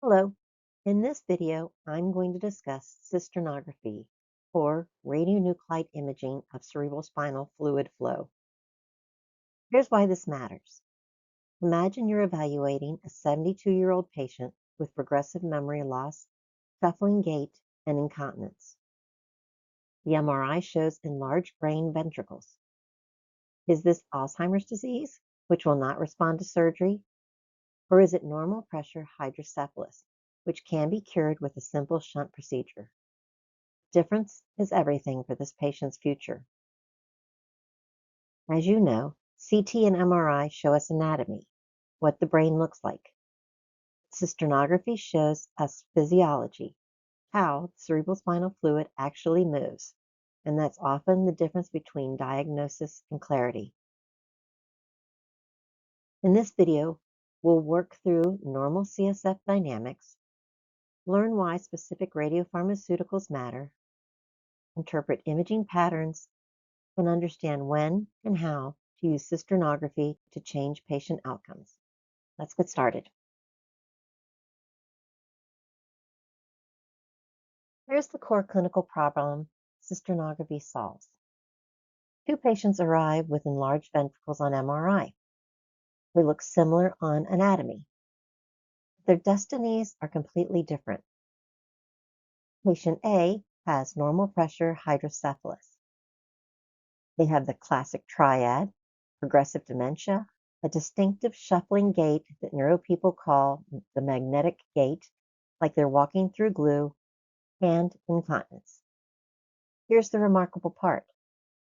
Hello. In this video, I'm going to discuss cisternography, or radionuclide imaging of cerebrospinal fluid flow. Here's why this matters. Imagine you're evaluating a 72-year-old patient with progressive memory loss, shuffling gait, and incontinence. The MRI shows enlarged brain ventricles. Is this Alzheimer's disease, which will not respond to surgery? Or is it normal pressure hydrocephalus, which can be cured with a simple shunt procedure? Difference is everything for this patient's future. As you know, CT and MRI show us anatomy, what the brain looks like. Cisternography shows us physiology, how cerebrospinal fluid actually moves, and that's often the difference between diagnosis and clarity. In this video, we'll work through normal CSF dynamics, learn why specific radiopharmaceuticals matter, interpret imaging patterns, and understand when and how to use cisternography to change patient outcomes. Let's get started. Here's the core clinical problem cisternography solves. Two patients arrive with enlarged ventricles on MRI. They look similar on anatomy. Their destinies are completely different. Patient A has normal pressure hydrocephalus. They have the classic triad, progressive dementia, a distinctive shuffling gait that neuro people call the magnetic gait, like they're walking through glue, and incontinence. Here's the remarkable part.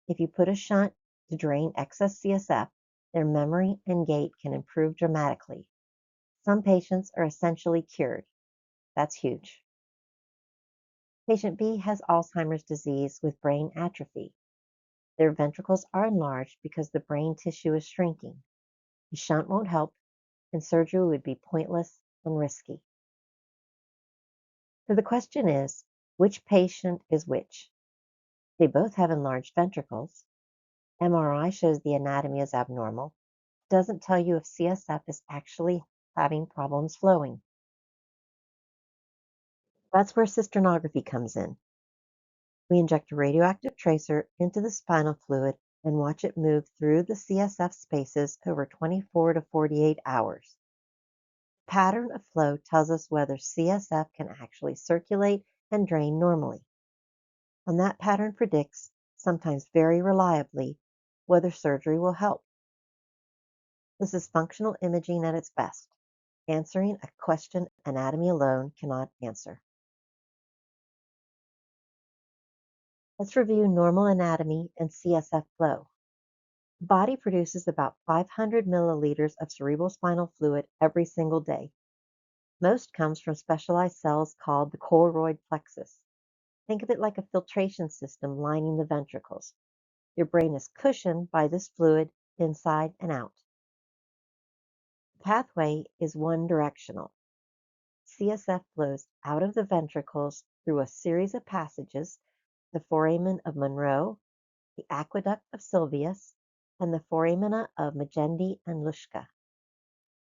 If you put a shunt to drain excess CSF, their memory and gait can improve dramatically. Some patients are essentially cured. That's huge. Patient B has Alzheimer's disease with brain atrophy. Their ventricles are enlarged because the brain tissue is shrinking. The shunt won't help, and surgery would be pointless and risky. So the question is, which patient is which? They both have enlarged ventricles. MRI shows the anatomy is abnormal. It doesn't tell you if CSF is actually having problems flowing. That's where cisternography comes in. We inject a radioactive tracer into the spinal fluid and watch it move through the CSF spaces over 24 to 48 hours. The pattern of flow tells us whether CSF can actually circulate and drain normally. And that pattern predicts, sometimes very reliably, whether surgery will help. This is functional imaging at its best, answering a question anatomy alone cannot answer. Let's review normal anatomy and CSF flow. The body produces about 500 milliliters of cerebrospinal fluid every single day. Most comes from specialized cells called the choroid plexus. Think of it like a filtration system lining the ventricles. Your brain is cushioned by this fluid inside and out. The pathway is one directional. CSF flows out of the ventricles through a series of passages, the foramen of Monroe, the aqueduct of Sylvius, and the foramina of Magendie and Luschka.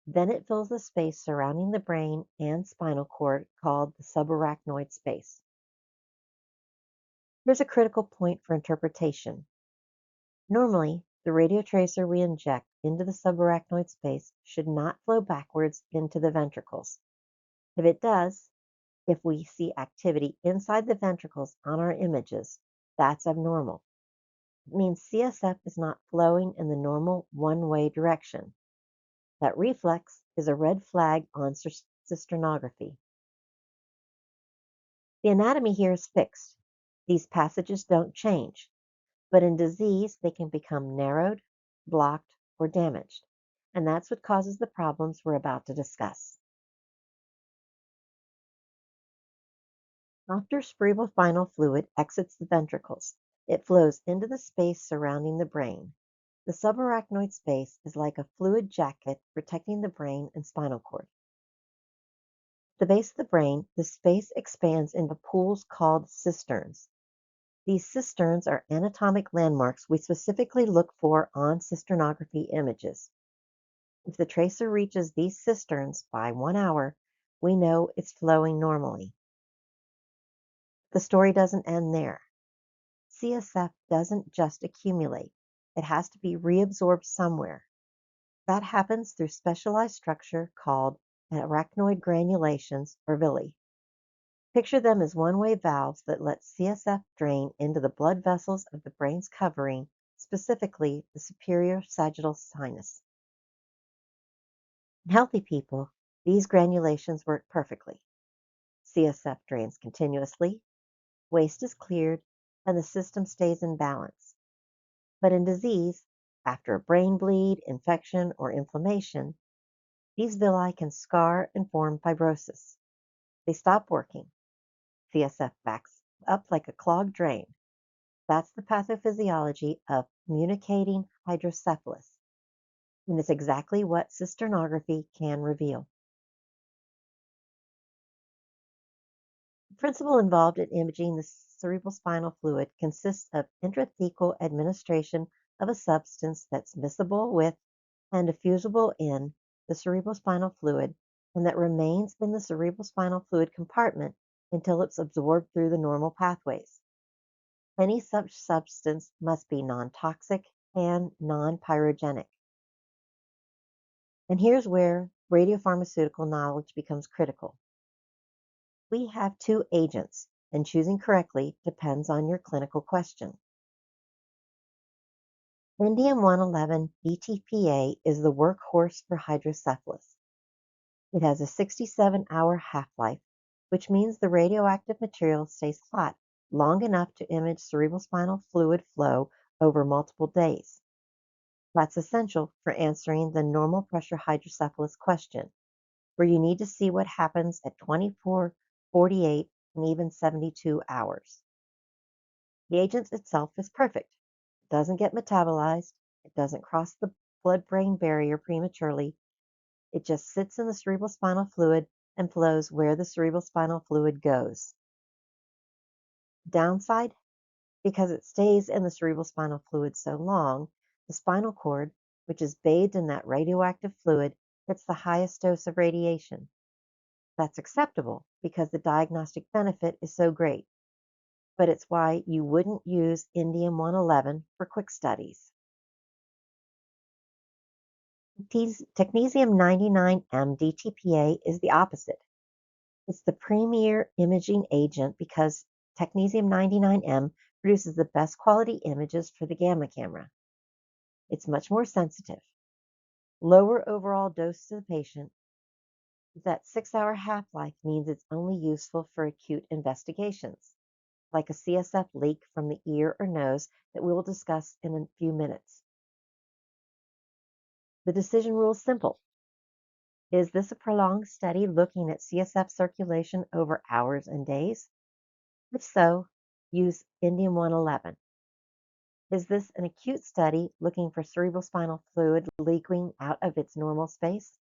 Then it fills the space surrounding the brain and spinal cord called the subarachnoid space. Here's a critical point for interpretation. Normally, the radiotracer we inject into the subarachnoid space should not flow backwards into the ventricles. If it does, if we see activity inside the ventricles on our images, that's abnormal. It means CSF is not flowing in the normal one-way direction. That reflex is a red flag on cisternography. The anatomy here is fixed. These passages don't change, but in disease they can become narrowed, blocked, or damaged, and that's what causes the problems we're about to discuss. After cerebrospinal fluid exits the ventricles, it flows into the space surrounding the brain. The subarachnoid space is like a fluid jacket protecting the brain and spinal cord. At the base of the brain, the space expands into pools called cisterns. These cisterns are anatomic landmarks we specifically look for on cisternography images. If the tracer reaches these cisterns by 1 hour, we know it's flowing normally. The story doesn't end there. CSF doesn't just accumulate. It has to be reabsorbed somewhere. That happens through specialized structure called arachnoid granulations, or villi. Picture them as one-way valves that let CSF drain into the blood vessels of the brain's covering, specifically the superior sagittal sinus. In healthy people, these granulations work perfectly. CSF drains continuously, waste is cleared, and the system stays in balance. But in disease, after a brain bleed, infection, or inflammation, these villi can scar and form fibrosis. They stop working. CSF backs up like a clogged drain. That's the pathophysiology of communicating hydrocephalus, and it's exactly what cisternography can reveal. The principle involved in imaging the cerebrospinal fluid consists of intrathecal administration of a substance that's miscible with and diffusible in the cerebrospinal fluid and that remains in the cerebrospinal fluid compartment until it's absorbed through the normal pathways. Any such substance must be non-toxic and non-pyrogenic. And here's where radiopharmaceutical knowledge becomes critical. We have two agents, and choosing correctly depends on your clinical question. Indium-111 BTPA is the workhorse for hydrocephalus. It has a 67-hour half-life, which means the radioactive material stays hot long enough to image cerebrospinal fluid flow over multiple days. That's essential for answering the normal pressure hydrocephalus question, where you need to see what happens at 24, 48, and even 72 hours. The agent itself is perfect. It doesn't get metabolized. It doesn't cross the blood-brain barrier prematurely. It just sits in the cerebrospinal fluid and flows where the cerebrospinal fluid goes. Downside? Because it stays in the cerebrospinal fluid so long, the spinal cord, which is bathed in that radioactive fluid, gets the highest dose of radiation. That's acceptable because the diagnostic benefit is so great, but it's why you wouldn't use indium-111 for quick studies. Technetium-99m DTPA is the opposite. It's the premier imaging agent because technetium-99m produces the best quality images for the gamma camera. It's much more sensitive. Lower overall dose to the patient. That 6-hour half-life means it's only useful for acute investigations, like a CSF leak from the ear or nose that we will discuss in a few minutes. The decision rule is simple. Is this a prolonged study looking at CSF circulation over hours and days? If so, use indium-111. Is this an acute study looking for cerebrospinal fluid leaking out of its normal space?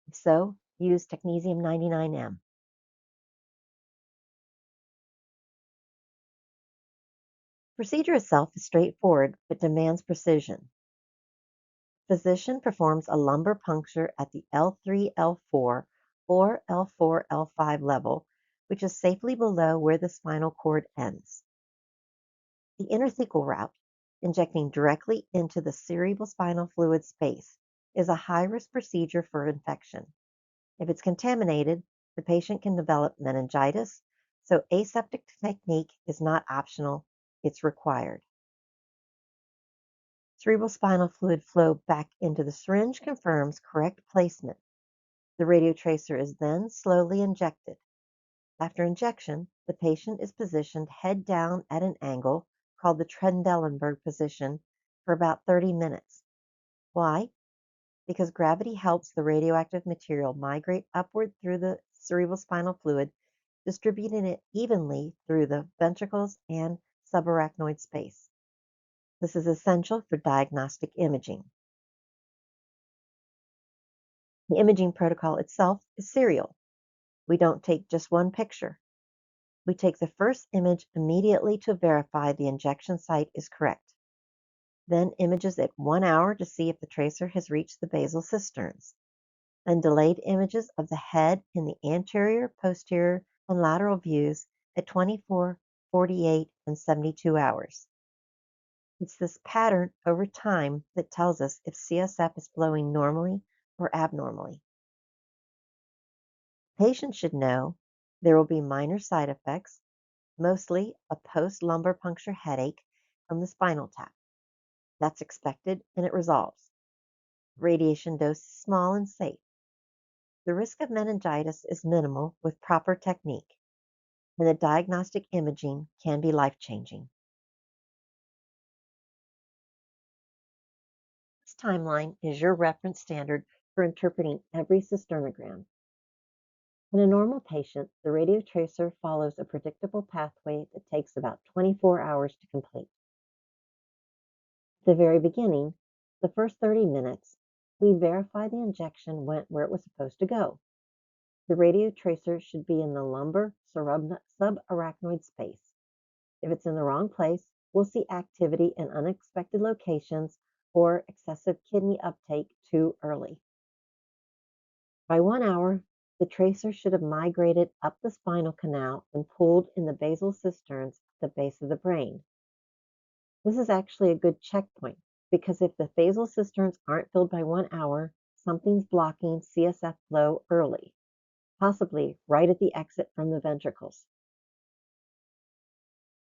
If so, use technetium-99m. The procedure itself is straightforward but demands precision. Physician performs a lumbar puncture at the L3, L4, or L4, L5 level, which is safely below where the spinal cord ends. The intrathecal route, injecting directly into the cerebrospinal fluid space, is a high-risk procedure for infection. If it's contaminated, the patient can develop meningitis, so aseptic technique is not optional, it's required. Cerebrospinal fluid flow back into the syringe confirms correct placement. The radiotracer is then slowly injected. After injection, the patient is positioned head down at an angle called the Trendelenburg position for about 30 minutes. Why? Because gravity helps the radioactive material migrate upward through the cerebrospinal fluid, distributing it evenly through the ventricles and subarachnoid space. This is essential for diagnostic imaging. The imaging protocol itself is serial. We don't take just one picture. We take the first image immediately to verify the injection site is correct. Then images at 1 hour to see if the tracer has reached the basal cisterns. and delayed images of the head in the anterior, posterior, and lateral views at 24, 48, and 72 hours. It's this pattern over time that tells us if CSF is flowing normally or abnormally. Patients should know there will be minor side effects, mostly a post-lumbar puncture headache from the spinal tap. That's expected and it resolves. Radiation dose is small and safe. The risk of meningitis is minimal with proper technique, and the diagnostic imaging can be life-changing. This timeline is your reference standard for interpreting every cisternogram. In a normal patient, the radiotracer follows a predictable pathway that takes about 24 hours to complete. At the very beginning, the first 30 minutes, we verify the injection went where it was supposed to go. The radiotracer should be in the lumbar subarachnoid space. If it's in the wrong place, we'll see activity in unexpected locations or excessive kidney uptake too early. By 1 hour, the tracer should have migrated up the spinal canal and pooled in the basal cisterns at the base of the brain. This is actually a good checkpoint because if the basal cisterns aren't filled by 1 hour, something's blocking CSF flow early, possibly right at the exit from the ventricles.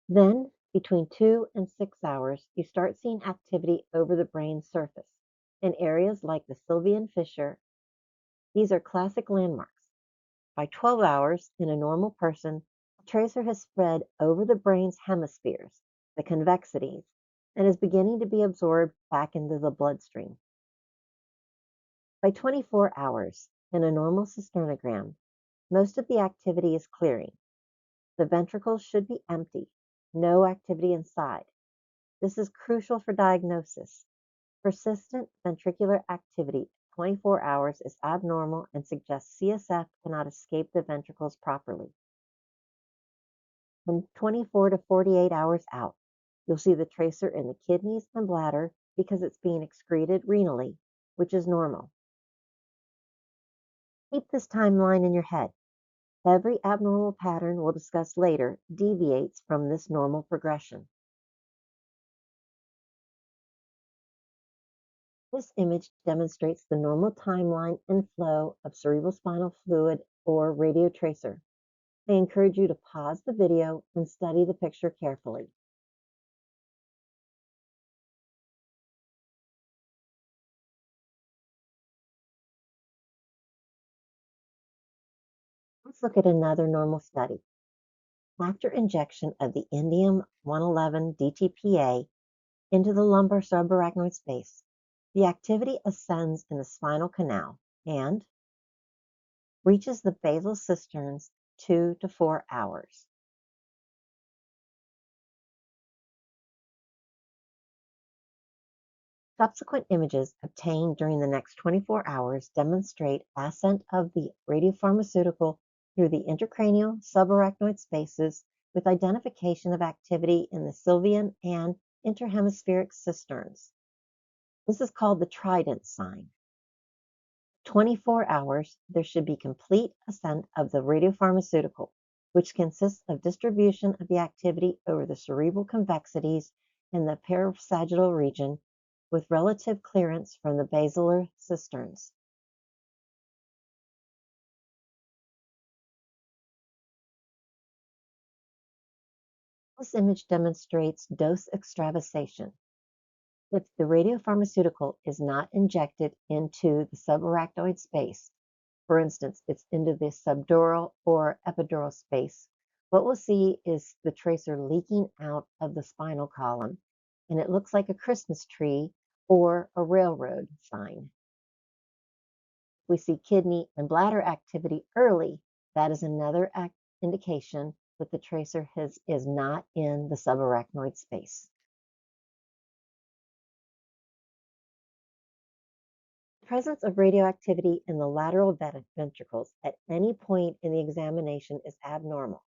Then, between 2 and 6 hours, you start seeing activity over the brain's surface in areas like the sylvian fissure. These are classic landmarks. By 12 hours, in a normal person, the tracer has spread over the brain's hemispheres, the convexities, and is beginning to be absorbed back into the bloodstream. By 24 hours, in a normal cisternogram, most of the activity is clearing. The ventricles should be empty, no activity inside. This is crucial for diagnosis. Persistent ventricular activity at 24 hours is abnormal and suggests CSF cannot escape the ventricles properly. From 24 to 48 hours out, you'll see the tracer in the kidneys and bladder because it's being excreted renally, which is normal. Keep this timeline in your head. Every abnormal pattern we'll discuss later deviates from this normal progression. This image demonstrates the normal timeline and flow of cerebrospinal fluid or radiotracer. I encourage you to pause the video and study the picture carefully. Let's look at another normal study. After injection of the indium-111 DTPA into the lumbar subarachnoid space, the activity ascends in the spinal canal and reaches the basal cisterns 2 to 4 hours. Subsequent images obtained during the next 24 hours demonstrate ascent of the radiopharmaceutical through the intracranial subarachnoid spaces with identification of activity in the sylvian and interhemispheric cisterns. This is called the trident sign. 24 hours, there should be complete ascent of the radiopharmaceutical, which consists of distribution of the activity over the cerebral convexities and the parasagittal region with relative clearance from the basilar cisterns. This image demonstrates dose extravasation. If the radiopharmaceutical is not injected into the subarachnoid space, for instance, it's into the subdural or epidural space, what we'll see is the tracer leaking out of the spinal column, and it looks like a Christmas tree or a railroad sign. We see kidney and bladder activity early. That is another indication that the tracer is not in the subarachnoid space. The presence of radioactivity in the lateral ventricles at any point in the examination is abnormal.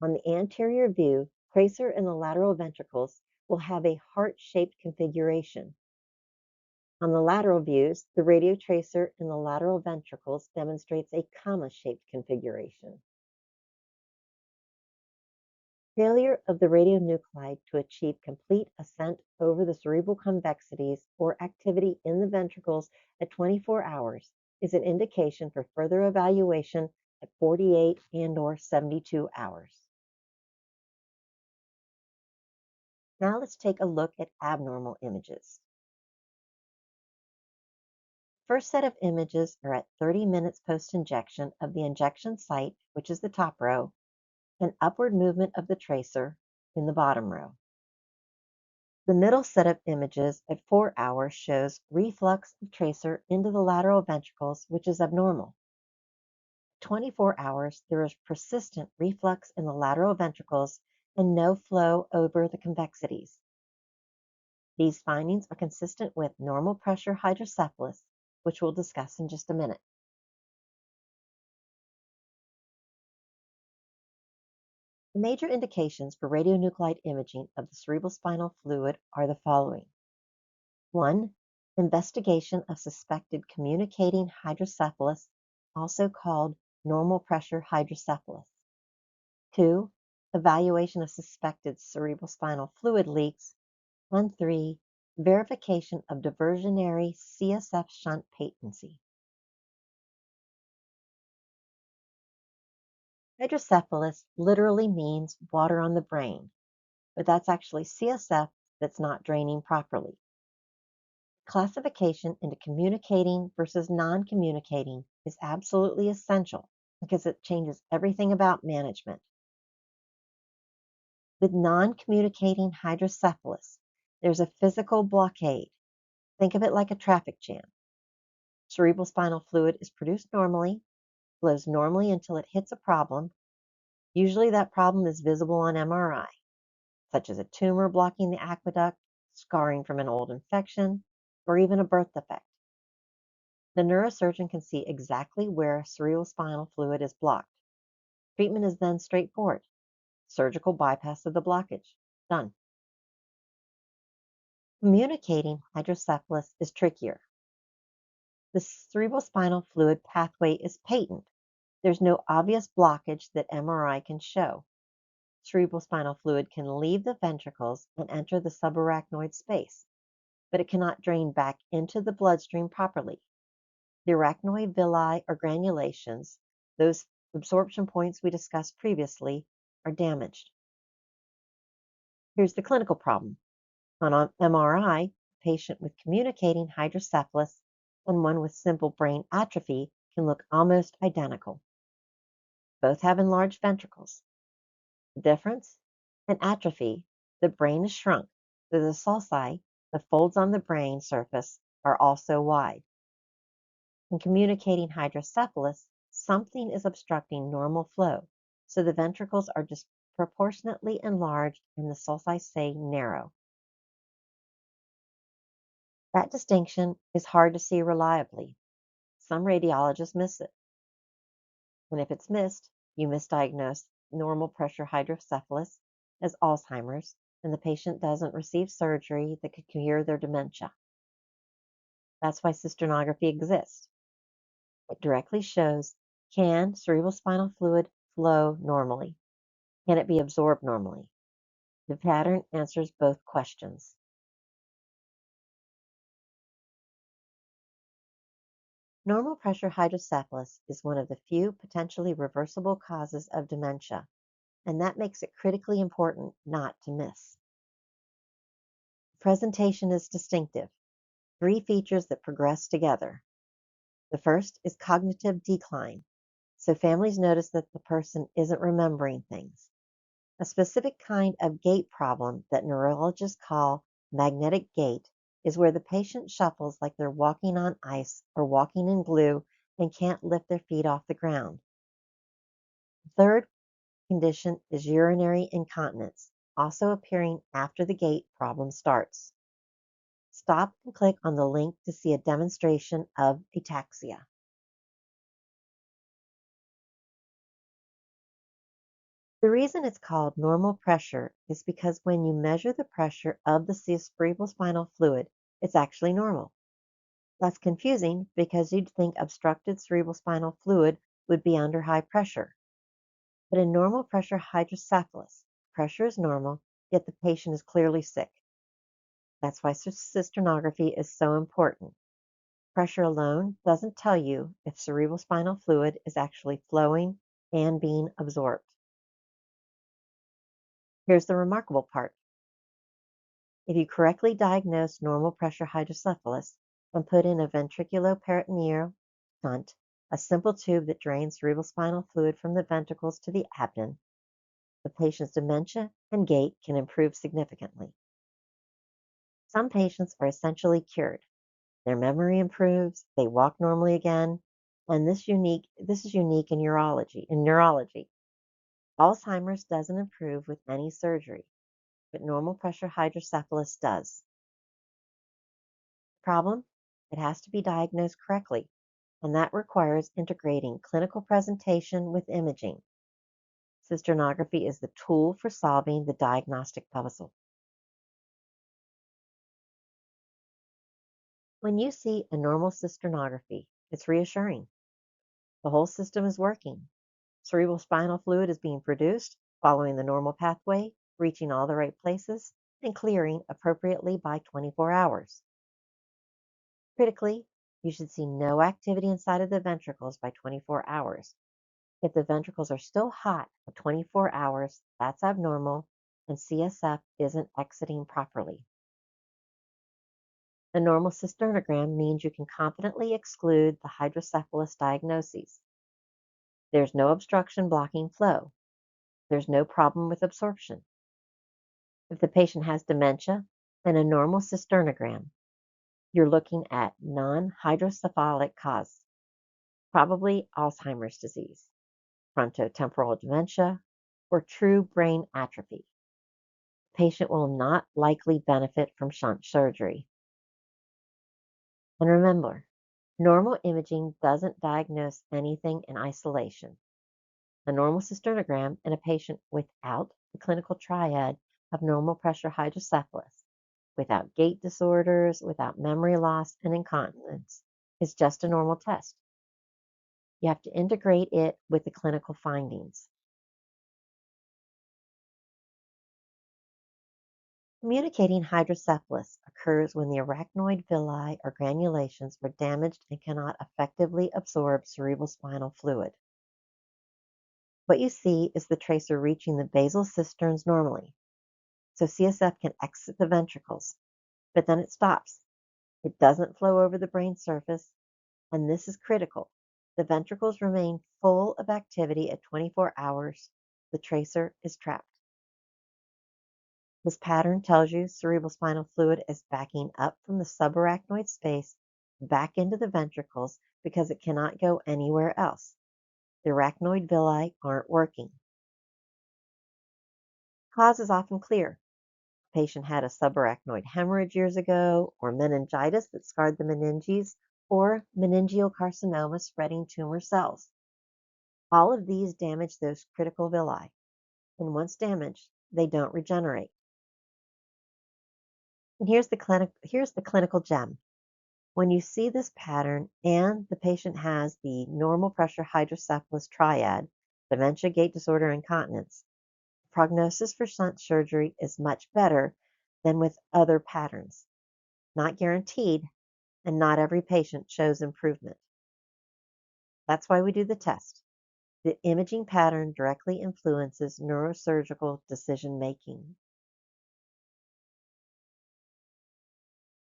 On the anterior view, tracer in the lateral ventricles will have a heart-shaped configuration. On the lateral views, the radiotracer in the lateral ventricles demonstrates a comma-shaped configuration. Failure of the radionuclide to achieve complete ascent over the cerebral convexities or activity in the ventricles at 24 hours is an indication for further evaluation at 48 and/or 72 hours. Now let's take a look at abnormal images. First set of images are at 30 minutes post-injection of the injection site, which is the top row, and upward movement of the tracer in the bottom row. The middle set of images at 4 hours shows reflux of tracer into the lateral ventricles, which is abnormal. At 24 hours, there is persistent reflux in the lateral ventricles and no flow over the convexities. These findings are consistent with normal pressure hydrocephalus, which we'll discuss in just a minute. The major indications for radionuclide imaging of the cerebrospinal fluid are the following. 1. Investigation of suspected communicating hydrocephalus, also called normal pressure hydrocephalus. 2. Evaluation of suspected cerebrospinal fluid leaks. And 3. Verification of diversionary CSF shunt patency. Hydrocephalus literally means water on the brain, but that's actually CSF that's not draining properly. Classification into communicating versus non-communicating is absolutely essential because it changes everything about management. With non-communicating hydrocephalus, there's a physical blockade. Think of it like a traffic jam. Cerebrospinal fluid is produced normally, flows normally until it hits a problem. Usually that problem is visible on MRI, such as a tumor blocking the aqueduct, scarring from an old infection, or even a birth defect. The neurosurgeon can see exactly where cerebrospinal fluid is blocked. Treatment is then straightforward. Surgical bypass of the blockage. Done. Communicating hydrocephalus is trickier. The cerebrospinal fluid pathway is patent. There's no obvious blockage that MRI can show. Cerebrospinal fluid can leave the ventricles and enter the subarachnoid space, but it cannot drain back into the bloodstream properly. The arachnoid villi or granulations, those absorption points we discussed previously, are damaged. Here's the clinical problem. On an MRI, a patient with communicating hydrocephalus and one with simple brain atrophy can look almost identical. Both have enlarged ventricles. The difference? In atrophy, the brain is shrunk, so the sulci, the folds on the brain surface, are also wide. In communicating hydrocephalus, something is obstructing normal flow, so the ventricles are disproportionately enlarged and the sulci stay narrow. That distinction is hard to see reliably. Some radiologists miss it. And if it's missed, you misdiagnose normal pressure hydrocephalus as Alzheimer's, and the patient doesn't receive surgery that could cure their dementia. That's why cisternography exists. It directly shows, can cerebrospinal fluid flow normally? Can it be absorbed normally? The pattern answers both questions. Normal pressure hydrocephalus is one of the few potentially reversible causes of dementia, and that makes it critically important not to miss. Presentation is distinctive. 3 features that progress together. The first is cognitive decline, so families notice that the person isn't remembering things. A specific kind of gait problem that neurologists call magnetic gait is where the patient shuffles like they're walking on ice or walking in glue and can't lift their feet off the ground. The third condition is urinary incontinence, also appearing after the gait problem starts. Stop and click on the link to see a demonstration of ataxia. The reason it's called normal pressure is because when you measure the pressure of the cerebrospinal fluid, it's actually normal. That's confusing because you'd think obstructed cerebrospinal fluid would be under high pressure. But in normal pressure hydrocephalus, pressure is normal, yet the patient is clearly sick. That's why cisternography is so important. Pressure alone doesn't tell you if cerebrospinal fluid is actually flowing and being absorbed. Here's the remarkable part. If you correctly diagnose normal pressure hydrocephalus and put in a ventriculoperitoneal shunt, a simple tube that drains cerebrospinal fluid from the ventricles to the abdomen, the patient's dementia and gait can improve significantly. Some patients are essentially cured. Their memory improves, they walk normally again, and this is unique in neurology. Alzheimer's doesn't improve with any surgery, but normal pressure hydrocephalus does. Problem? It has to be diagnosed correctly, and that requires integrating clinical presentation with imaging. Cisternography is the tool for solving the diagnostic puzzle. When you see a normal cisternography, it's reassuring. The whole system is working. Cerebrospinal fluid is being produced, following the normal pathway, reaching all the right places, and clearing appropriately by 24 hours. Critically, you should see no activity inside of the ventricles by 24 hours. If the ventricles are still hot for 24 hours, that's abnormal, and CSF isn't exiting properly. A normal cisternogram means you can confidently exclude the hydrocephalus diagnoses. There's no obstruction blocking flow. There's no problem with absorption. If the patient has dementia and a normal cisternogram, you're looking at non-hydrocephalic cause, probably Alzheimer's disease, frontotemporal dementia, or true brain atrophy. The patient will not likely benefit from shunt surgery. And remember, normal imaging doesn't diagnose anything in isolation. A normal cisternogram in a patient without the clinical triad of normal pressure hydrocephalus, without gait disorders, without memory loss and incontinence, is just a normal test. You have to integrate it with the clinical findings. Communicating hydrocephalus occurs when the arachnoid villi or granulations are damaged and cannot effectively absorb cerebrospinal fluid. What you see is the tracer reaching the basal cisterns normally, so CSF can exit the ventricles, but then it stops. It doesn't flow over the brain surface, and this is critical. The ventricles remain full of activity at 24 hours. The tracer is trapped. This pattern tells you cerebrospinal fluid is backing up from the subarachnoid space back into the ventricles because it cannot go anywhere else. The arachnoid villi aren't working. Cause is often clear. The patient had a subarachnoid hemorrhage years ago, or meningitis that scarred the meninges, or meningeal carcinoma spreading tumor cells. All of these damage those critical villi, and once damaged, they don't regenerate. And here's the clinical gem. When you see this pattern and the patient has the normal pressure hydrocephalus triad, dementia, gait disorder, incontinence, prognosis for shunt surgery is much better than with other patterns. Not guaranteed, and not every patient shows improvement. That's why we do the test. The imaging pattern directly influences neurosurgical decision making.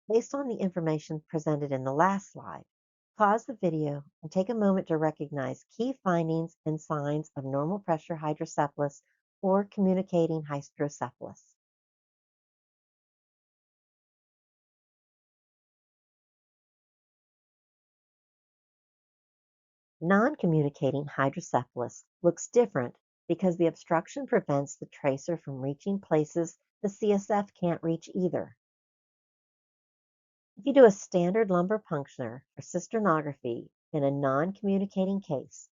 Based on the information presented in the last slide, pause the video and take a moment to recognize key findings and signs of normal pressure hydrocephalus or communicating hydrocephalus. Non-communicating hydrocephalus looks different because the obstruction prevents the tracer from reaching places the CSF can't reach either. If you do a standard lumbar puncture or cisternography in a non-communicating case,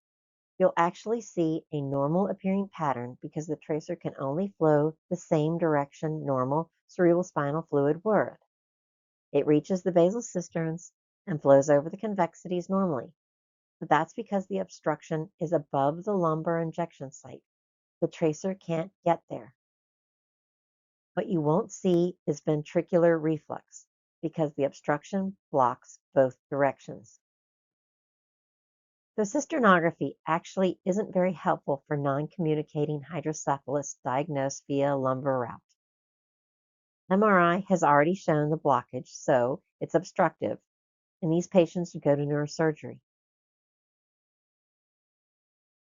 you'll actually see a normal appearing pattern because the tracer can only flow the same direction normal cerebrospinal fluid would. It reaches the basal cisterns, and flows over the convexities normally. But that's because the obstruction is above the lumbar injection site. The tracer can't get there. What you won't see is ventricular reflux because the obstruction blocks both directions. So cisternography actually isn't very helpful for non-communicating hydrocephalus diagnosed via lumbar route. MRI has already shown the blockage, so it's obstructive, and these patients would go to neurosurgery.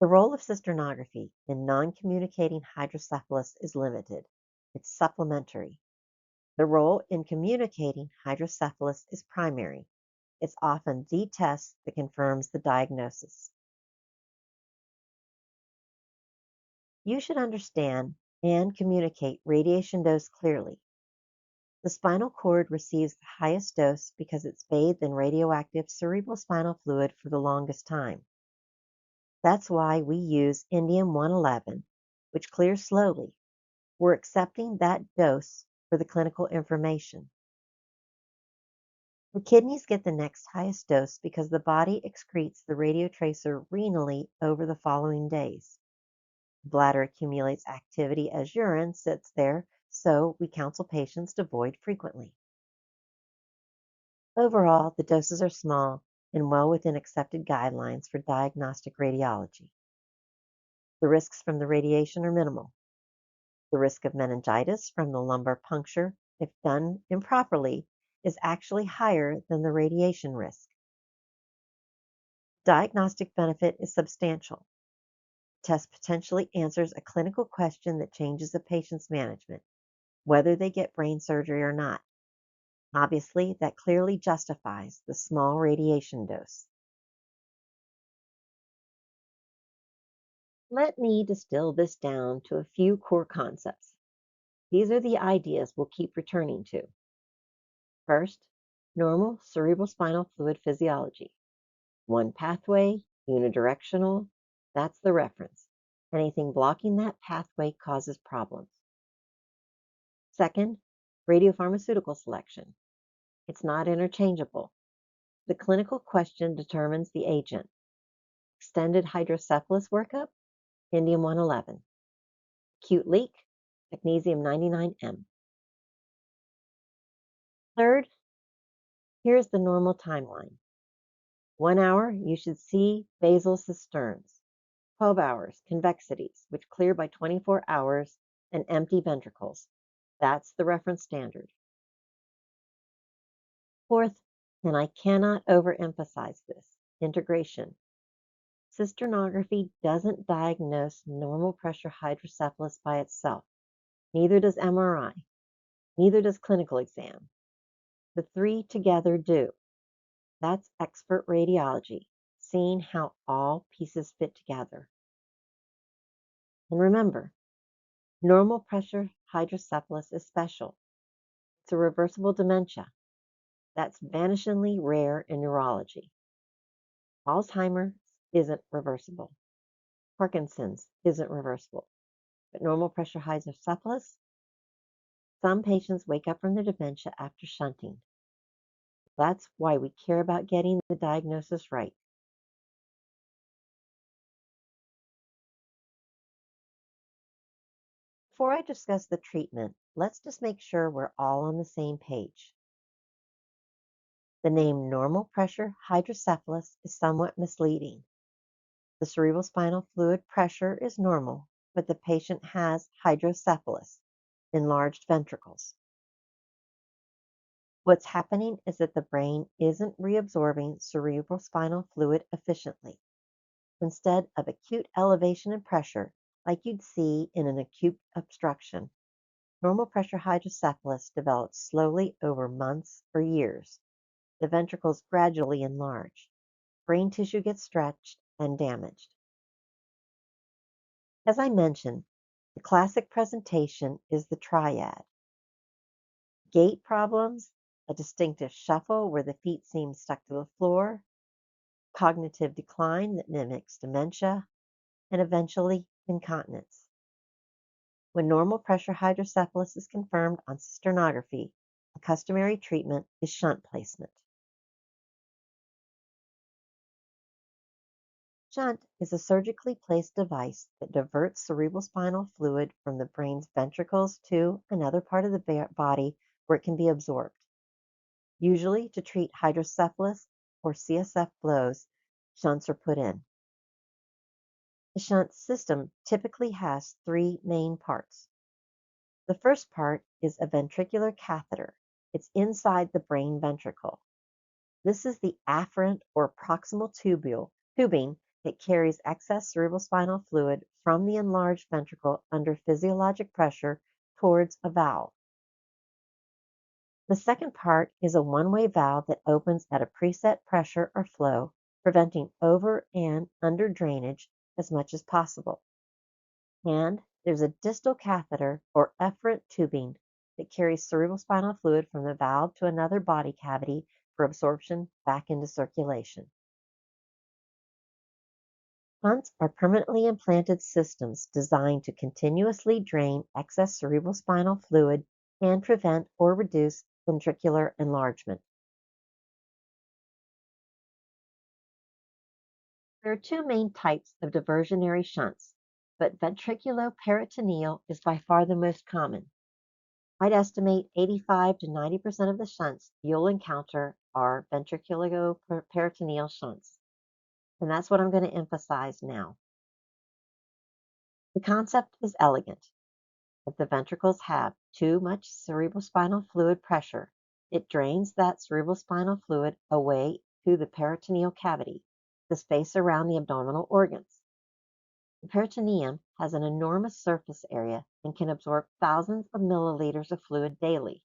The role of cisternography in non-communicating hydrocephalus is limited. It's supplementary. The role in communicating hydrocephalus is primary. It's often the test that confirms the diagnosis. You should understand and communicate radiation dose clearly. The spinal cord receives the highest dose because it's bathed in radioactive cerebrospinal fluid for the longest time. That's why we use indium-111, which clears slowly. We're accepting that dose for the clinical information. The kidneys get the next highest dose because the body excretes the radiotracer renally over the following days. The bladder accumulates activity as urine sits there, so we counsel patients to void frequently. Overall, the doses are small and well within accepted guidelines for diagnostic radiology. The risks from the radiation are minimal. The risk of meningitis from the lumbar puncture, if done improperly, is actually higher than the radiation risk. Diagnostic benefit is substantial. The test potentially answers a clinical question that changes a patient's management, whether they get brain surgery or not. Obviously, that clearly justifies the small radiation dose. Let me distill this down to a few core concepts. These are the ideas we'll keep returning to. First, normal cerebrospinal fluid physiology. One pathway, unidirectional, that's the reference. Anything blocking that pathway causes problems. Second, radiopharmaceutical selection. It's not interchangeable. The clinical question determines the agent. Extended hydrocephalus workup, indium-111. Acute leak, magnesium-99M. Third, here's the normal timeline. 1 hour, you should see basal cisterns. 12 hours, convexities, which clear by 24 hours, and empty ventricles. That's the reference standard. Fourth, and I cannot overemphasize this, integration. Cisternography doesn't diagnose normal pressure hydrocephalus by itself. Neither does MRI. Neither does clinical exam. The three together do. That's expert radiology, seeing how all pieces fit together. And remember, normal pressure hydrocephalus is special. It's a reversible dementia. That's vanishingly rare in neurology. Alzheimer's isn't reversible. Parkinson's isn't reversible. But normal pressure hydrocephalus, some patients wake up from their dementia after shunting. That's why we care about getting the diagnosis right. Before I discuss the treatment, let's just make sure we're all on the same page. The name normal pressure hydrocephalus is somewhat misleading. The cerebrospinal fluid pressure is normal, but the patient has hydrocephalus, enlarged ventricles. What's happening is that the brain isn't reabsorbing cerebrospinal fluid efficiently. Instead of acute elevation and pressure, like you'd see in an acute obstruction, normal pressure hydrocephalus develops slowly over months or years. The ventricles gradually enlarge. Brain tissue gets stretched and damaged. As I mentioned, the classic presentation is the triad. Gait problems, a distinctive shuffle where the feet seem stuck to the floor, cognitive decline that mimics dementia, and eventually incontinence. When normal pressure hydrocephalus is confirmed on cisternography, a customary treatment is shunt placement. Shunt is a surgically placed device that diverts cerebrospinal fluid from the brain's ventricles to another part of the body where it can be absorbed. Usually to treat hydrocephalus or CSF flows, shunts are put in. The shunt system typically has three main parts. The first part is a ventricular catheter. It's inside the brain ventricle. This is the afferent or proximal tubing that carries excess cerebrospinal fluid from the enlarged ventricle under physiologic pressure towards a valve. The second part is a one-way valve that opens at a preset pressure or flow, preventing over and under drainage as much as possible. And there's a distal catheter or efferent tubing that carries cerebrospinal fluid from the valve to another body cavity for absorption back into circulation. Shunts are permanently implanted systems designed to continuously drain excess cerebrospinal fluid and prevent or reduce ventricular enlargement. There are two main types of diversionary shunts, but ventriculoperitoneal is by far the most common. I'd estimate 85 to 90% of the shunts you'll encounter are ventriculoperitoneal shunts. And that's what I'm going to emphasize now. The concept is elegant. If the ventricles have too much cerebrospinal fluid pressure, it drains that cerebrospinal fluid away to the peritoneal cavity, the space around the abdominal organs. The peritoneum has an enormous surface area and can absorb thousands of milliliters of fluid daily.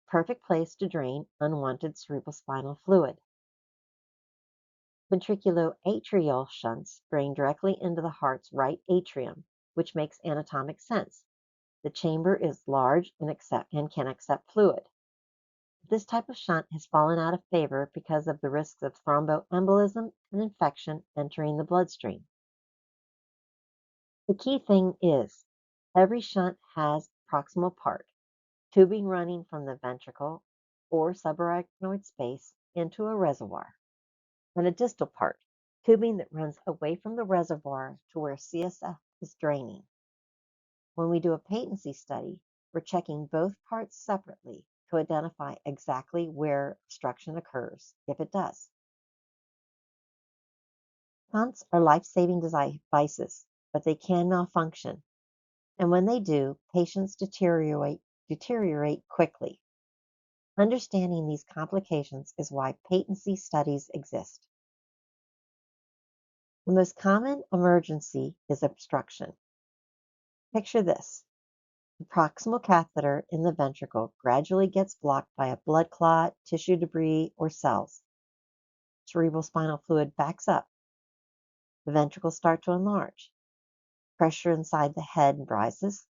Perfect place to drain unwanted cerebrospinal fluid. Ventriculoatrial shunts drain directly into the heart's right atrium, which makes anatomic sense. The chamber is large and can accept fluid. This type of shunt has fallen out of favor because of the risks of thromboembolism and infection entering the bloodstream. The key thing is, every shunt has a proximal part, tubing running from the ventricle or subarachnoid space into a reservoir, and a distal part, tubing that runs away from the reservoir to where CSF is draining. When we do a patency study, we're checking both parts separately to identify exactly where obstruction occurs, if it does. Shunts are life-saving devices, but they can malfunction. And when they do, patients deteriorate quickly. Understanding these complications is why patency studies exist. The most common emergency is obstruction. Picture this. The proximal catheter in the ventricle gradually gets blocked by a blood clot, tissue debris, or cells. Cerebrospinal fluid backs up. The ventricles start to enlarge. Pressure inside the head rises.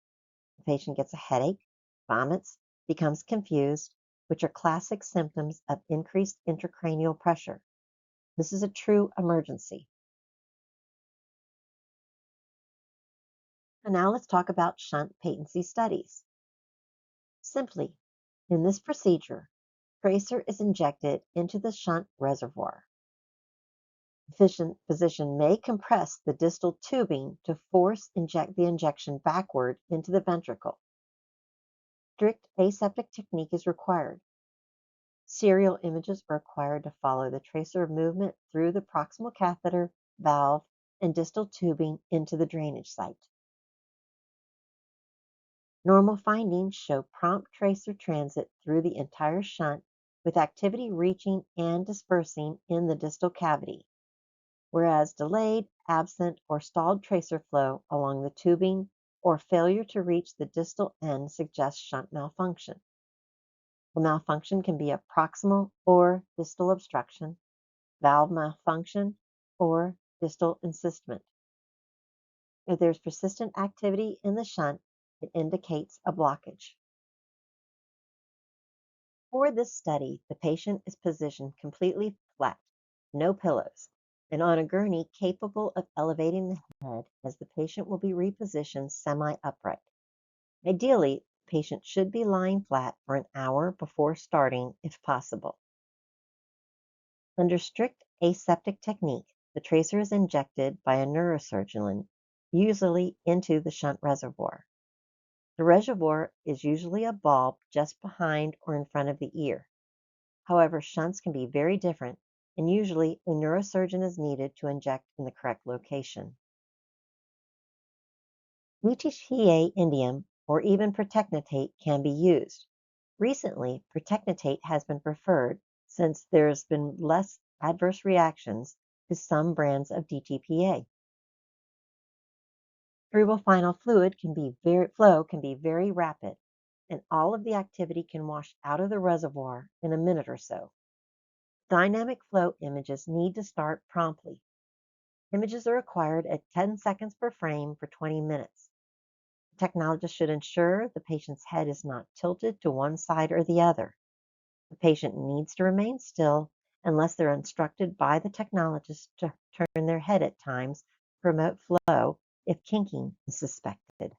The patient gets a headache, vomits, becomes confused, which are classic symptoms of increased intracranial pressure. This is a true emergency. And now let's talk about shunt patency studies. Simply, in this procedure, tracer is injected into the shunt reservoir. The physician may compress the distal tubing to force the injection backward into the ventricle. Strict aseptic technique is required. Serial images are required to follow the tracer movement through the proximal catheter, valve, and distal tubing into the drainage site. Normal findings show prompt tracer transit through the entire shunt with activity reaching and dispersing in the distal cavity, whereas delayed, absent, or stalled tracer flow along the tubing or failure to reach the distal end suggests shunt malfunction. The malfunction can be a proximal or distal obstruction, valve malfunction, or distal encystment. If there's persistent activity in the shunt, it indicates a blockage. For this study, the patient is positioned completely flat, no pillows, and on a gurney capable of elevating the head as the patient will be repositioned semi-upright. Ideally, the patient should be lying flat for an hour before starting if possible. Under strict aseptic technique, the tracer is injected by a neurosurgeon, usually into the shunt reservoir. The reservoir is usually a bulb just behind or in front of the ear. However, shunts can be very different, and usually a neurosurgeon is needed to inject in the correct location. UTCA indium or even protectatate can be used. Recently, protectatate has been preferred since there's been less adverse reactions to some brands of DTPA. Cerebrospinal fluid flow can be very rapid, and all of the activity can wash out of the reservoir in a minute or so. Dynamic flow images need to start promptly. Images are required at 10 seconds per frame for 20 minutes. The technologist should ensure the patient's head is not tilted to one side or the other. The patient needs to remain still unless they're instructed by the technologist to turn their head at times to promote flow if kinking is suspected.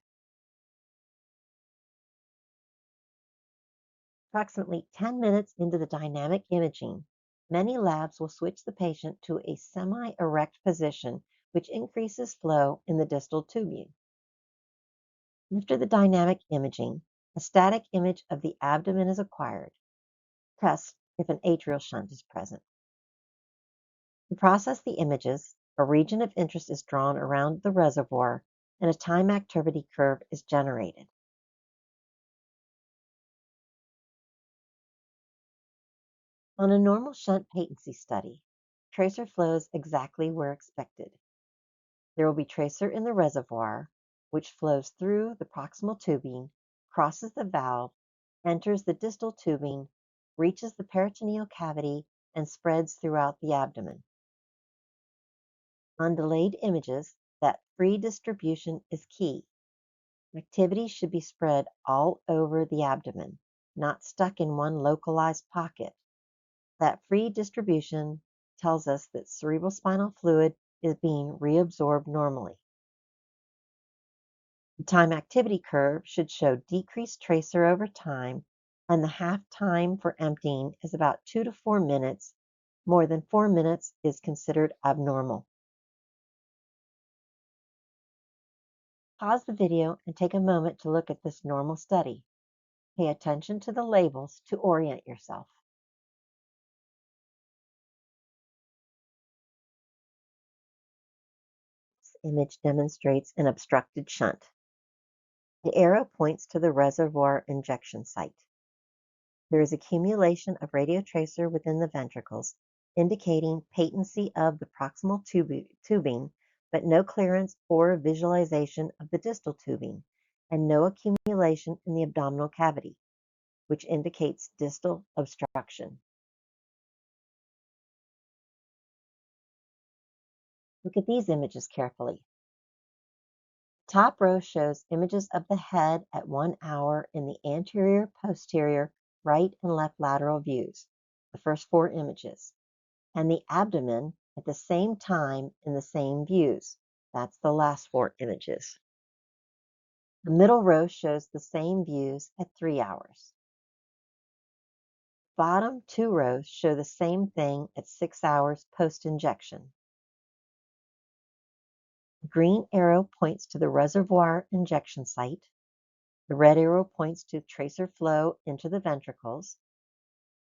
Approximately 10 minutes into the dynamic imaging, many labs will switch the patient to a semi-erect position, which increases flow in the distal tubule. After the dynamic imaging, a static image of the abdomen is acquired. Test if an atrial shunt is present. To process the images, a region of interest is drawn around the reservoir and a time activity curve is generated. On a normal shunt patency study, tracer flows exactly where expected. There will be tracer in the reservoir, which flows through the proximal tubing, crosses the valve, enters the distal tubing, reaches the peritoneal cavity, and spreads throughout the abdomen. On delayed images, that free distribution is key. Activity should be spread all over the abdomen, not stuck in one localized pocket. That free distribution tells us that cerebrospinal fluid is being reabsorbed normally. The time activity curve should show decreased tracer over time, and the half time for emptying is about 2 to 4 minutes. More than 4 minutes is considered abnormal. Pause the video and take a moment to look at this normal study. Pay attention to the labels to orient yourself. This image demonstrates an obstructed shunt. The arrow points to the reservoir injection site. There is accumulation of radiotracer within the ventricles, indicating patency of the proximal tubing, but no clearance or visualization of the distal tubing, and no accumulation in the abdominal cavity, which indicates distal obstruction. Look at these images carefully. Top row shows images of the head at 1 hour in the anterior, posterior, right, and left lateral views, the first 4 images, and the abdomen at the same time in the same views. That's the last 4 images. The middle row shows the same views at 3 hours. Bottom 2 rows show the same thing at 6 hours post-injection. The green arrow points to the reservoir injection site. The red arrow points to tracer flow into the ventricles.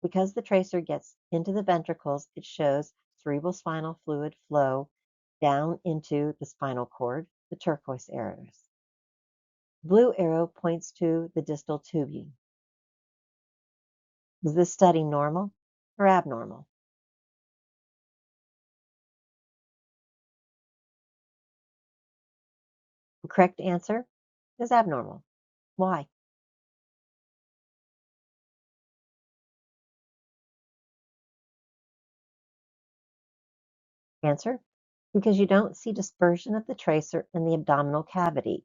Because the tracer gets into the ventricles, it shows cerebrospinal fluid flow down into the spinal cord, the turquoise arrows. The blue arrow points to the distal tubule. Is this study normal or abnormal? The correct answer is abnormal. Why? Answer: because you don't see dispersion of the tracer in the abdominal cavity.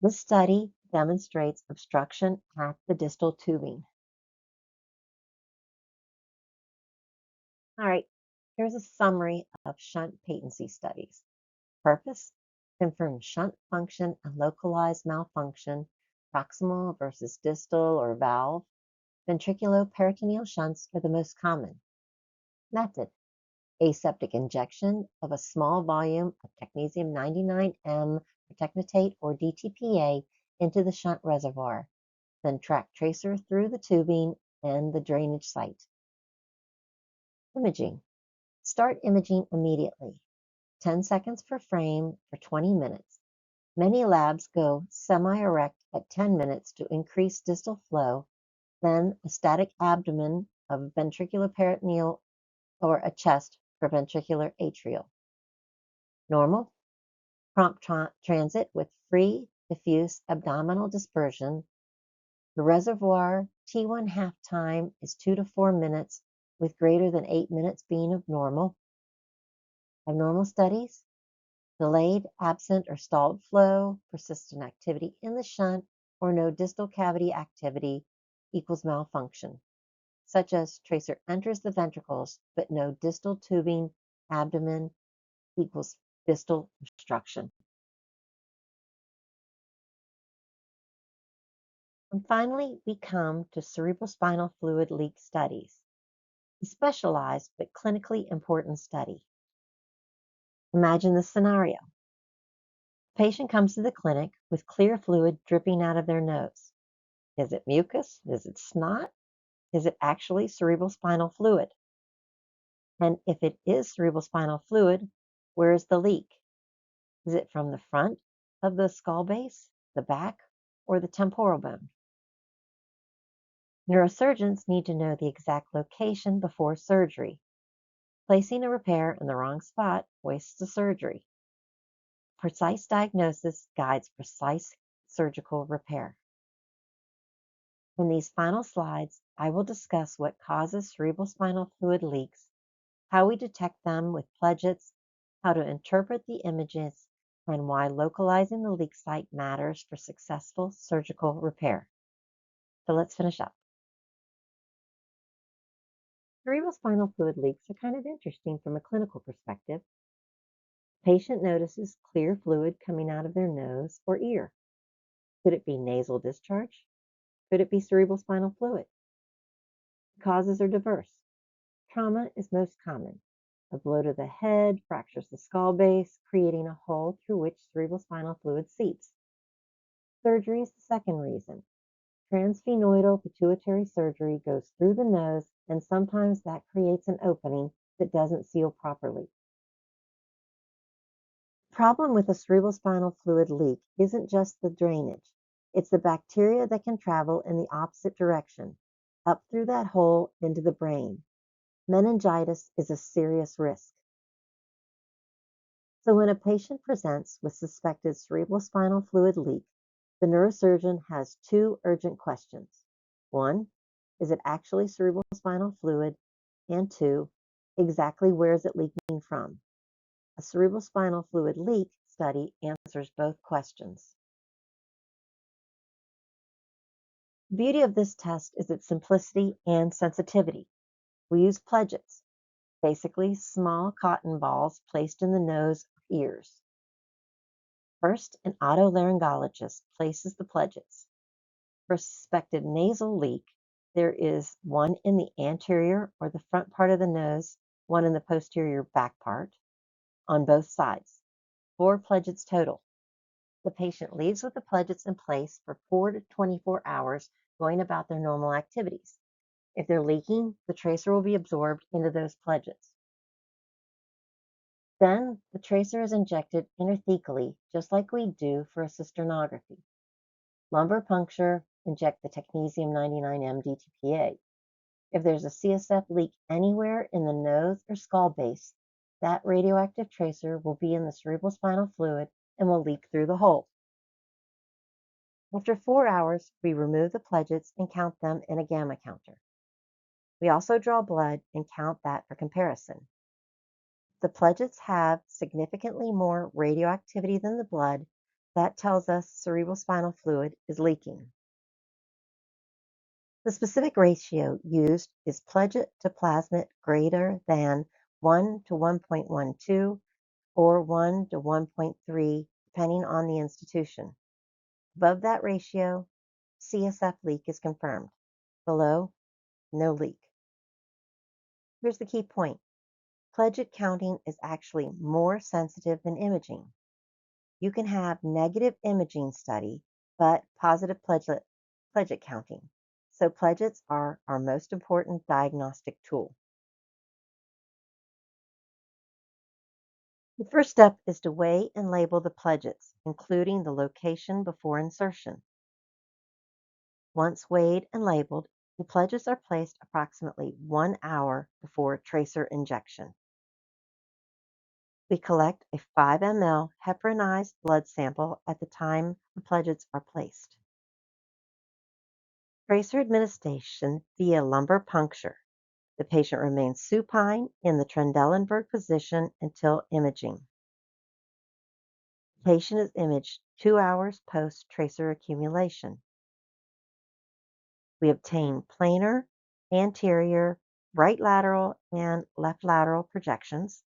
This study demonstrates obstruction at the distal tubing. All right, here's a summary of shunt patency studies. Purpose: confirm shunt function and localized malfunction, proximal versus distal or valve. Ventriculoperitoneal shunts are the most common. Method: Aseptic injection of a small volume of technetium-99m pertechnetate or DTPA into the shunt reservoir, then track tracer through the tubing and the drainage site. Imaging. Start imaging immediately. 10 seconds per frame for 20 minutes. Many labs go semi-erect at 10 minutes to increase distal flow, then a static abdomen of ventricular peritoneal or a chest for ventricular atrial. Normal, prompt transit with free diffuse abdominal dispersion. The reservoir T1 half time is 2 to 4 minutes, with greater than 8 minutes being abnormal. Abnormal studies, delayed, absent, or stalled flow, persistent activity in the shunt, or no distal cavity activity equals malfunction, such as tracer enters the ventricles, but no distal tubing, abdomen equals distal obstruction. And finally, we come to cerebrospinal fluid leak studies, a specialized but clinically important study. Imagine the scenario. The patient comes to the clinic with clear fluid dripping out of their nose. Is it mucus? Is it snot? Is it actually cerebrospinal fluid? And if it is cerebrospinal fluid, where is the leak? Is it from the front of the skull base, the back, or the temporal bone? Neurosurgeons need to know the exact location before surgery. Placing a repair in the wrong spot wastes the surgery. Precise diagnosis guides precise surgical repair. In these final slides, I will discuss what causes cerebrospinal fluid leaks, how we detect them with pledgets, how to interpret the images, and why localizing the leak site matters for successful surgical repair. So let's finish up. Cerebrospinal fluid leaks are kind of interesting from a clinical perspective. Patient notices clear fluid coming out of their nose or ear. Could it be nasal discharge? Could it be cerebrospinal fluid? The causes are diverse. Trauma is most common. A blow to the head fractures the skull base, creating a hole through which cerebrospinal fluid seeps. Surgery is the second reason. Transsphenoidal pituitary surgery goes through the nose, and sometimes that creates an opening that doesn't seal properly. The problem with a cerebrospinal fluid leak isn't just the drainage. It's the bacteria that can travel in the opposite direction, up through that hole into the brain. Meningitis is a serious risk. So when a patient presents with suspected cerebrospinal fluid leak, the neurosurgeon has two urgent questions. One, is it actually cerebrospinal fluid? And two, exactly where is it leaking from? A cerebrospinal fluid leak study answers both questions. The beauty of this test is its simplicity and sensitivity. We use pledgets, basically small cotton balls placed in the nose or ears. First, an otolaryngologist places the pledgets. For suspected nasal leak, there is one in the anterior or the front part of the nose, one in the posterior back part, on both sides. 4 pledgets total. The patient leaves with the pledgets in place for 4 to 24 hours, going about their normal activities. If they're leaking, the tracer will be absorbed into those pledgets. Then the tracer is injected intrathecally, just like we do for a cisternography. Lumbar puncture, inject the technetium-99m DTPA. If there's a CSF leak anywhere in the nose or skull base, that radioactive tracer will be in the cerebrospinal fluid and will leak through the hole. After 4 hours, we remove the pledgets and count them in a gamma counter. We also draw blood and count that for comparison. The pledgets have significantly more radioactivity than the blood. That tells us cerebrospinal fluid is leaking. The specific ratio used is pledget to plasmid greater than 1 to 1.12 or 1 to 1.3, depending on the institution. Above that ratio, CSF leak is confirmed. Below, no leak. Here's the key point. Platelet counting is actually more sensitive than imaging. You can have negative imaging study, but positive platelet counting. So platelets are our most important diagnostic tool. The first step is to weigh and label the platelets, including the location before insertion. Once weighed and labeled, the platelets are placed approximately 1 hour before tracer injection. We collect a 5 ml heparinized blood sample at the time the platelets are placed. Tracer administration via lumbar puncture. The patient remains supine in the Trendelenburg position until imaging. The patient is imaged 2 hours post tracer accumulation. We obtain planar, anterior, right lateral, and left lateral projections.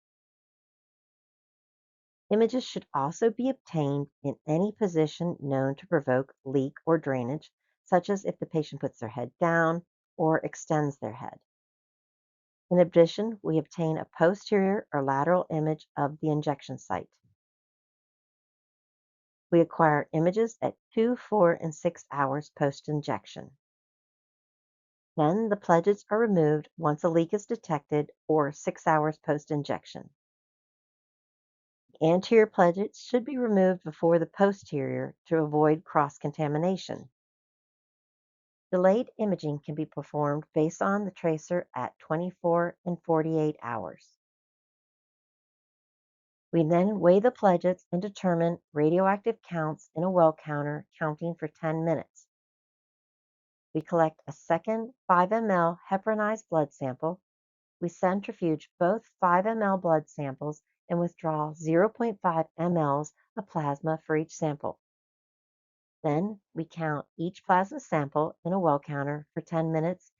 Images should also be obtained in any position known to provoke leak or drainage, such as if the patient puts their head down or extends their head. In addition, we obtain a posterior or lateral image of the injection site. We acquire images at 2, 4, and 6 hours post-injection. Then the platelets are removed once a leak is detected or 6 hours post-injection. Anterior platelets should be removed before the posterior to avoid cross-contamination. Delayed imaging can be performed based on the tracer at 24 and 48 hours. We then weigh the platelets and determine radioactive counts in a well counter, counting for 10 minutes. We collect a second 5 ml heparinized blood sample. We centrifuge both 5 ml blood samples and withdraw 0.5 mLs of plasma for each sample. Then we count each plasma sample in a well counter for 10 minutes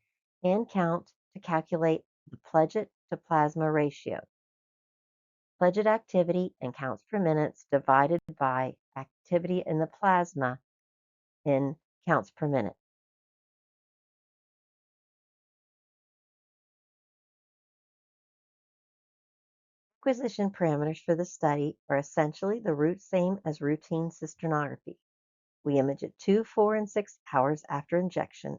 and count to calculate the platelet to plasma ratio. Platelet activity and counts per minute divided by activity in the plasma in counts per minute. Acquisition parameters for the study are essentially the same as routine cisternography. We image at 2, 4, and 6 hours after injection.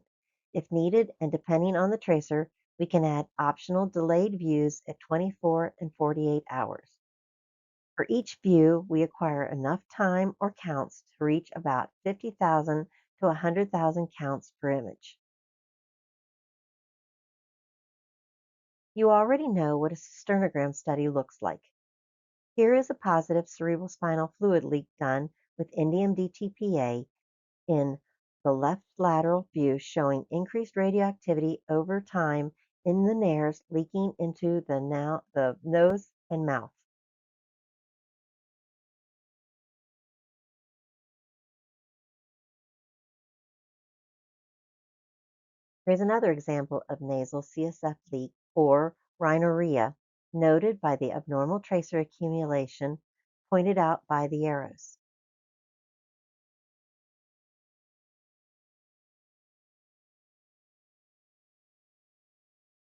If needed, and depending on the tracer, we can add optional delayed views at 24 and 48 hours. For each view, we acquire enough time or counts to reach about 50,000 to 100,000 counts per image. You already know what a cisternogram study looks like. Here is a positive cerebrospinal fluid leak done with indium DTPA in the left lateral view, showing increased radioactivity over time in the nares leaking into the nose and mouth. Here's another example of nasal CSF leak or rhinorrhea, noted by the abnormal tracer accumulation pointed out by the arrows.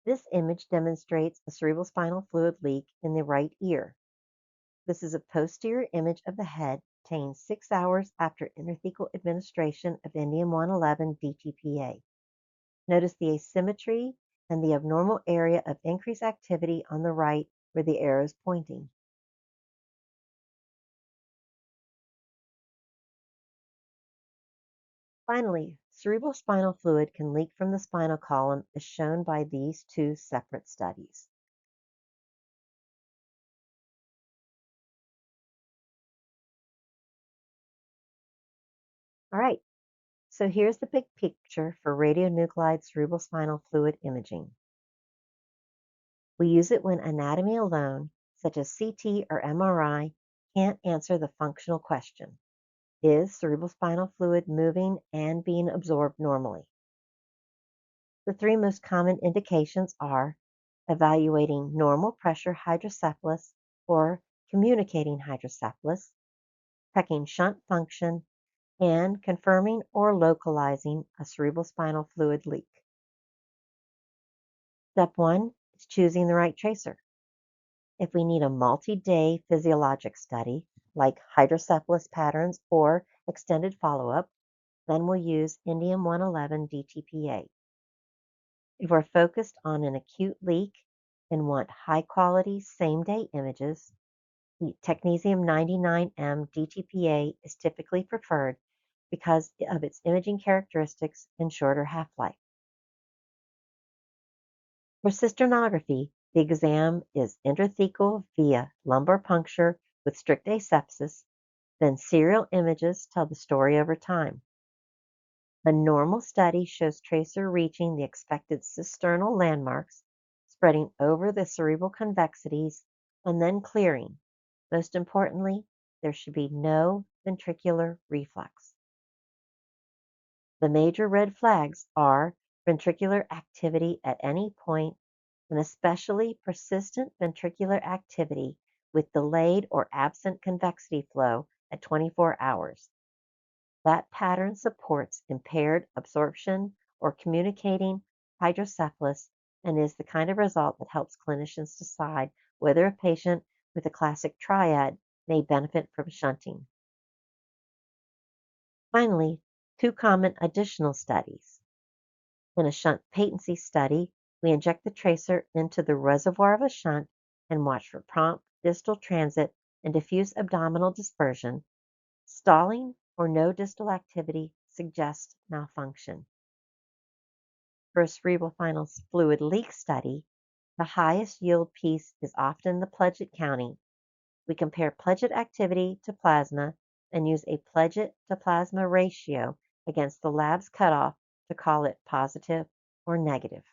This image demonstrates a cerebrospinal fluid leak in the right ear. This is a posterior image of the head obtained 6 hours after intrathecal administration of indium-111 DTPA. Notice the asymmetry and the abnormal area of increased activity on the right where the arrow is pointing. Finally, cerebrospinal fluid can leak from the spinal column as shown by these two separate studies. All right, so here's the big picture for radionuclide cerebrospinal fluid imaging. We use it when anatomy alone, such as CT or MRI, can't answer the functional question. Is cerebrospinal fluid moving and being absorbed normally? The three most common indications are evaluating normal pressure hydrocephalus or communicating hydrocephalus, checking shunt function, and confirming or localizing a cerebrospinal fluid leak. Step 1 is choosing the right tracer. If we need a multi-day physiologic study, like hydrocephalus patterns or extended follow-up, then we'll use indium 111 DTPA. If we're focused on an acute leak and want high-quality same-day images, the technetium 99M DTPA is typically preferred because of its imaging characteristics and shorter half-life. For cisternography, the exam is intrathecal via lumbar puncture with strict asepsis, then serial images tell the story over time. A normal study shows tracer reaching the expected cisternal landmarks, spreading over the cerebral convexities, and then clearing. Most importantly, there should be no ventricular reflux. The major red flags are ventricular activity at any point, and especially persistent ventricular activity with delayed or absent convexity flow at 24 hours. That pattern supports impaired absorption or communicating hydrocephalus and is the kind of result that helps clinicians decide whether a patient with a classic triad may benefit from shunting. Finally, two common additional studies. In a shunt patency study, we inject the tracer into the reservoir of a shunt and watch for prompt distal transit and diffuse abdominal dispersion. Stalling or no distal activity suggests malfunction. For a cerebrospinal fluid leak study, the highest yield piece is often the platelet counting. We compare platelet activity to plasma and use a platelet to plasma ratio against the lab's cutoff to call it positive or negative.